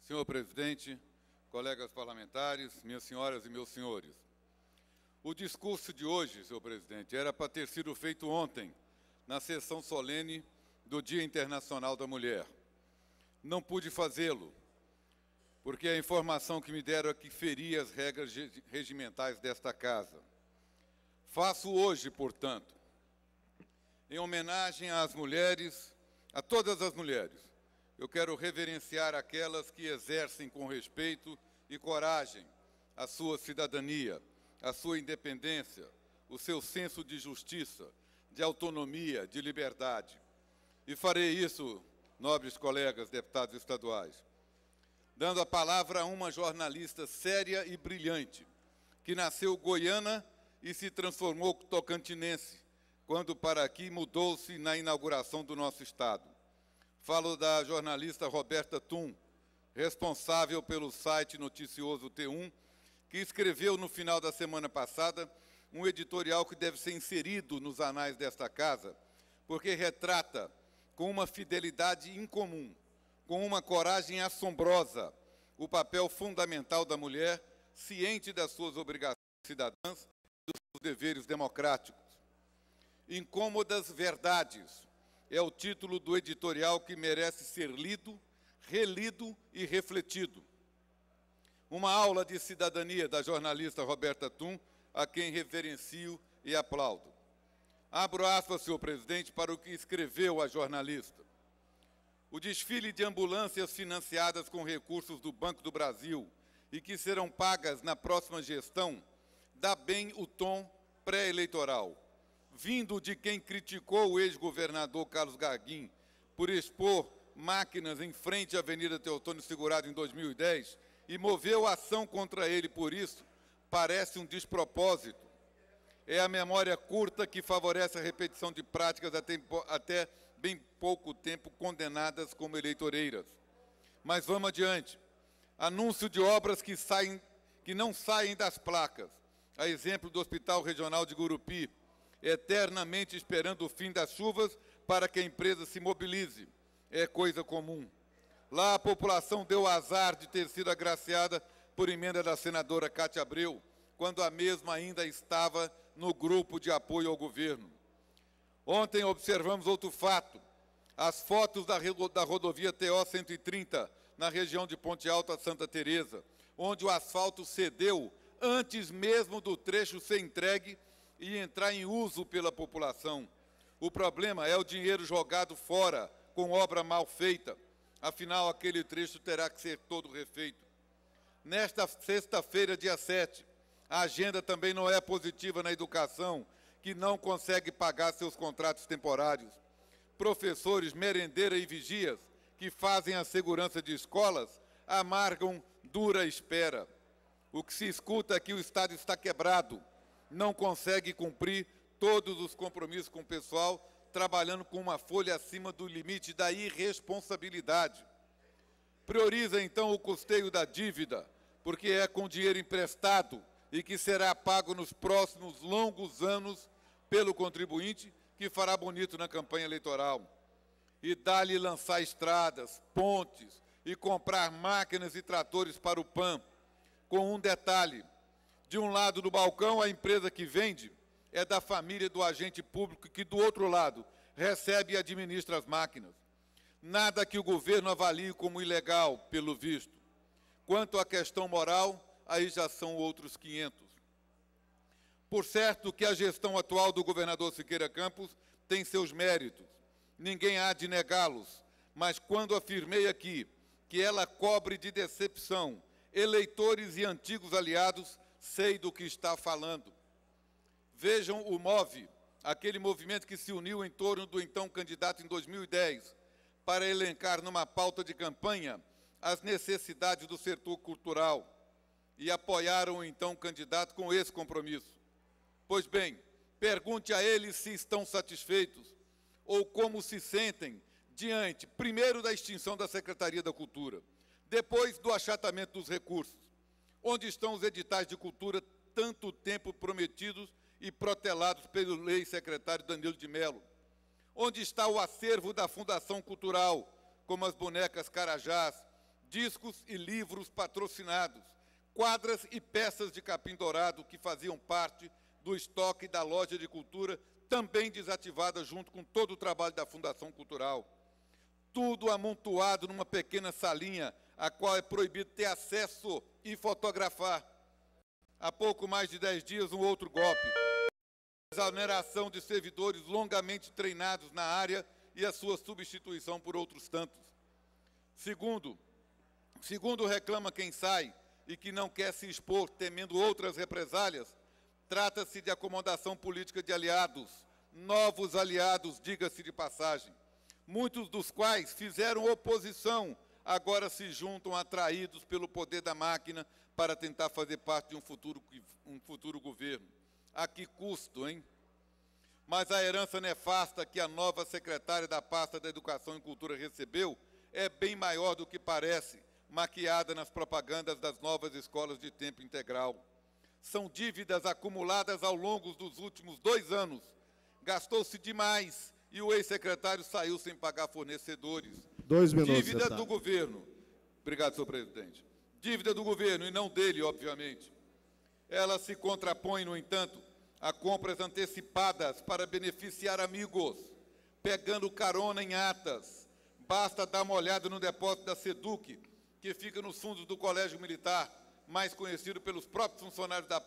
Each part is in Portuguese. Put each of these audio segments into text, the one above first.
Senhor presidente, colegas parlamentares, minhas senhoras e meus senhores. O discurso de hoje, senhor presidente, era para ter sido feito ontem, na sessão solene do Dia Internacional da Mulher. Não pude fazê-lo, porque a informação que me deram é que feria as regras regimentais desta casa. Faço hoje, portanto, em homenagem às mulheres, a todas as mulheres, eu quero reverenciar aquelas que exercem com respeito e coragem a sua cidadania, a sua independência, o seu senso de justiça, de autonomia, de liberdade. E farei isso, nobres colegas deputados estaduais, dando a palavra a uma jornalista séria e brilhante, que nasceu goiana e se transformou tocantinense, quando para aqui mudou-se na inauguração do nosso Estado. Falo da jornalista Roberta Tum, responsável pelo site noticioso T1, que escreveu no final da semana passada um editorial que deve ser inserido nos anais desta casa, porque retrata com uma fidelidade incomum, com uma coragem assombrosa, o papel fundamental da mulher, ciente das suas obrigações cidadãs e dos seus deveres democráticos. Incômodas Verdades é o título do editorial que merece ser lido, relido e refletido. Uma aula de cidadania da jornalista Roberta Tum, a quem reverencio e aplaudo. Abro aspas, senhor presidente, para o que escreveu a jornalista. O desfile de ambulâncias financiadas com recursos do Banco do Brasil e que serão pagas na próxima gestão dá bem o tom pré-eleitoral, vindo de quem criticou o ex-governador Carlos Garguim por expor máquinas em frente à Avenida Teotônio Segurado em 2010 e moveu a ação contra ele por isso, parece um despropósito. É a memória curta que favorece a repetição de práticas até bem pouco tempo condenadas como eleitoreiras. Mas vamos adiante. Anúncio de obras que não saem das placas. A exemplo do Hospital Regional de Gurupi, eternamente esperando o fim das chuvas para que a empresa se mobilize. É coisa comum. Lá a população deu azar de ter sido agraciada por emenda da senadora Cátia Abreu, quando a mesma ainda estava no grupo de apoio ao governo. Ontem observamos outro fato. As fotos da rodovia TO-130, na região de Ponte Alta Santa Teresa, onde o asfalto cedeu antes mesmo do trecho ser entregue e entrar em uso pela população. O problema é o dinheiro jogado fora com obra mal feita. Afinal, aquele trecho terá que ser todo refeito. Nesta sexta-feira, dia 7, a agenda também não é positiva na educação, que não consegue pagar seus contratos temporários. Professores, merendeira e vigias, que fazem a segurança de escolas, amargam dura espera. O que se escuta é que o Estado está quebrado, não consegue cumprir todos os compromissos com o pessoal, trabalhando com uma folha acima do limite da irresponsabilidade. Prioriza, então, o custeio da dívida, porque é com dinheiro emprestado e que será pago nos próximos longos anos pelo contribuinte, que fará bonito na campanha eleitoral. E dá-lhe lançar estradas, pontes e comprar máquinas e tratores para o PAN, com um detalhe. De um lado do balcão, a empresa que vende é da família do agente público que, do outro lado, recebe e administra as máquinas. Nada que o governo avalie como ilegal, pelo visto. Quanto à questão moral, aí já são outros 500. Por certo que a gestão atual do governador Siqueira Campos tem seus méritos. Ninguém há de negá-los. Mas quando afirmei aqui que ela cobre de decepção eleitores e antigos aliados, sei do que está falando. Vejam o MOVE, aquele movimento que se uniu em torno do então candidato em 2010, para elencar numa pauta de campanha as necessidades do setor cultural e apoiaram o então candidato com esse compromisso. Pois bem, pergunte a eles se estão satisfeitos ou como se sentem diante, primeiro, da extinção da Secretaria da Cultura, depois do achatamento dos recursos. Onde estão os editais de cultura tanto tempo prometidos e protelados pelo lei-secretário Danilo de Mello? Onde está o acervo da Fundação Cultural, como as bonecas Carajás, discos e livros patrocinados, quadras e peças de capim dourado que faziam parte do estoque da loja de cultura, também desativada junto com todo o trabalho da Fundação Cultural. Tudo amontoado numa pequena salinha, a qual é proibido ter acesso e fotografar. Há pouco mais de 10 dias, um outro golpe. Exoneração de servidores longamente treinados na área e a sua substituição por outros tantos. Segundo reclama quem sai e que não quer se expor, temendo outras represálias, trata-se de acomodação política de aliados, novos aliados, diga-se de passagem, muitos dos quais fizeram oposição, agora se juntam atraídos pelo poder da máquina para tentar fazer parte de um futuro governo. A que custo, hein? Mas a herança nefasta que a nova secretária da pasta da Educação e Cultura recebeu é bem maior do que parece, maquiada nas propagandas das novas escolas de tempo integral. São dívidas acumuladas ao longo dos últimos 2 anos. Gastou-se demais e o ex-secretário saiu sem pagar fornecedores. 2 minutos, Dívida deputado. do governo. Obrigado, senhor presidente. Dívida do governo, e não dele, obviamente. Ela se contrapõe, no entanto, a compras antecipadas para beneficiar amigos, pegando carona em atas. Basta dar uma olhada no depósito da SEDUC, que fica nos fundos do Colégio Militar, mais conhecido pelos próprios funcionários da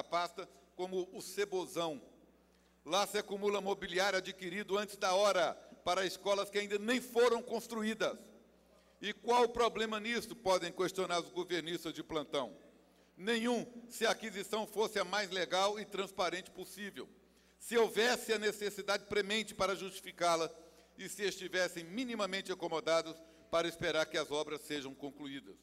pasta como o Cebozão. Lá se acumula mobiliário adquirido antes da hora para escolas que ainda nem foram construídas. E qual o problema nisso? Podem questionar os governistas de plantão. Nenhum, se a aquisição fosse a mais legal e transparente possível, se houvesse a necessidade premente para justificá-la e se estivessem minimamente acomodados para esperar que as obras sejam concluídas.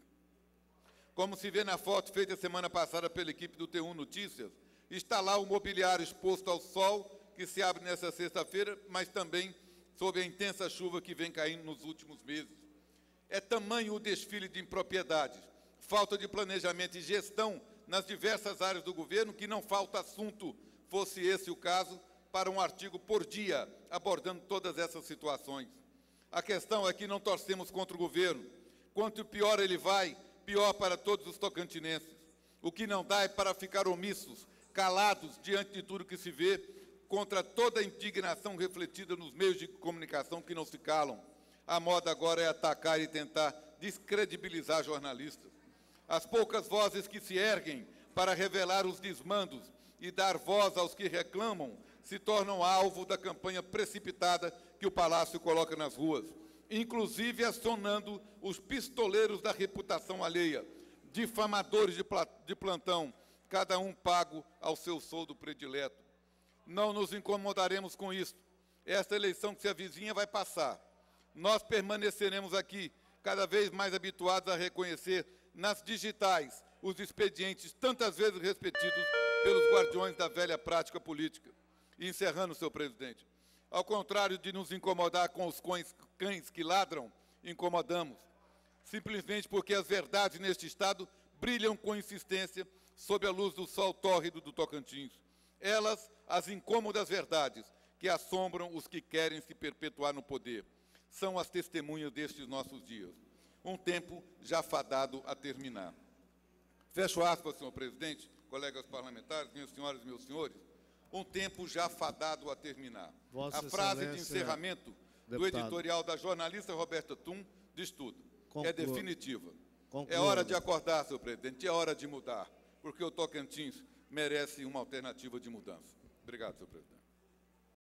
Como se vê na foto feita semana passada pela equipe do T1 Notícias, está lá o mobiliário exposto ao sol, que se abre nesta sexta-feira, mas também sob a intensa chuva que vem caindo nos últimos meses. É tamanho o desfile de impropriedades, falta de planejamento e gestão nas diversas áreas do governo, que não falta assunto, fosse esse o caso, para um artigo por dia, abordando todas essas situações. A questão é que não torcemos contra o governo. Quanto pior ele vai, pior para todos os tocantinenses. O que não dá é para ficar omissos, calados diante de tudo que se vê, contra toda a indignação refletida nos meios de comunicação que não se calam. A moda agora é atacar e tentar descredibilizar jornalistas. As poucas vozes que se erguem para revelar os desmandos e dar voz aos que reclamam se tornam alvo da campanha precipitada que o Palácio coloca nas ruas, inclusive acionando os pistoleiros da reputação alheia, difamadores de plantão, cada um pago ao seu soldo predileto. Não nos incomodaremos com isso. Esta eleição que se avizinha vai passar. Nós permaneceremos aqui, cada vez mais habituados a reconhecer nas digitais os expedientes tantas vezes repetidos pelos guardiões da velha prática política. E encerrando, senhor presidente, ao contrário de nos incomodar com os cães que ladram, incomodamos, simplesmente porque as verdades neste Estado brilham com insistência sob a luz do sol tórrido do Tocantins. Elas, as incômodas verdades, que assombram os que querem se perpetuar no poder, são as testemunhas destes nossos dias. Um tempo já fadado a terminar. Fecho aspas, senhor presidente, colegas parlamentares, minhas senhoras e meus senhores, um tempo já fadado a terminar. Vossa A frase de Excelência, encerramento do deputado. editorial da jornalista Roberta Tum diz tudo. Conclua. É definitiva. Conclua. É hora de acordar, senhor presidente, é hora de mudar, porque o Tocantins merece uma alternativa de mudança. Obrigado, senhor presidente.